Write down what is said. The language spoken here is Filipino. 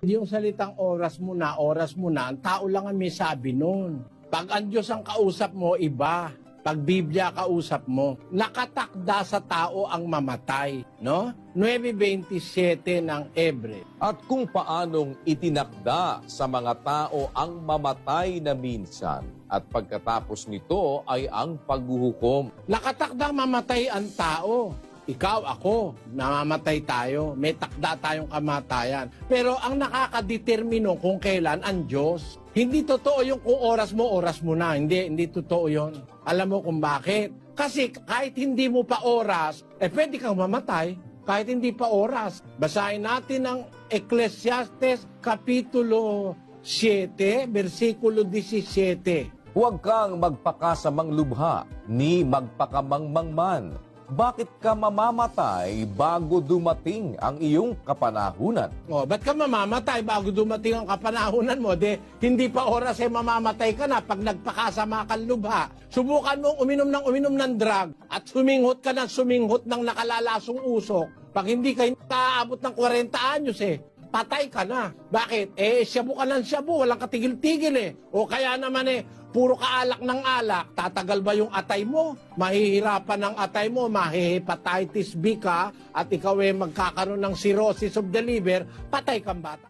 Yung salitang oras mo na, ang tao lang ang may sabi nun. Pag ang Diyos ang kausap mo, iba. Pag Biblia kausap mo, nakatakda sa tao ang mamatay, no? 9:27 ng Hebre. At kung paanong itinakda sa mga tao ang mamatay na minsan at pagkatapos nito ay ang paghuhukom. Nakatakda mamatay ang tao. Ikaw, ako, namamatay tayo. May takda tayong kamatayan. Pero ang nakakadetermino kung kailan ang Diyos. Hindi totoo yung kung oras mo na. Hindi totoo yon. Alam mo kung bakit? Kasi kahit hindi mo pa oras, pwede kang mamatay. Kahit hindi pa oras. Basahin natin ang Ecclesiastes Kapitulo 7, versikulo 17. Huwag kang magpakasamang lubha, ni magpakamangmangman. Bakit ka mamamatay bago dumating ang iyong kapanahunan? Ba't ka mamamatay bago dumating ang kapanahunan mo? Hindi pa oras mamamatay ka na pag nagpakasama kang lubha. Subukan mong uminom ng drug at suminghot ka ng nakalalasong usok. Pag hindi ka naaabot ng 40 anyos patay ka na. Bakit? Shabu ka ng shabu, walang katigil-tigil O kaya naman puro ka alak ng alak, tatagal ba yung atay mo? Mahihirapan ang atay mo, mahihepatitis B ka, at ikaw magkakaroon ng cirrhosis of the liver, patay kang bata.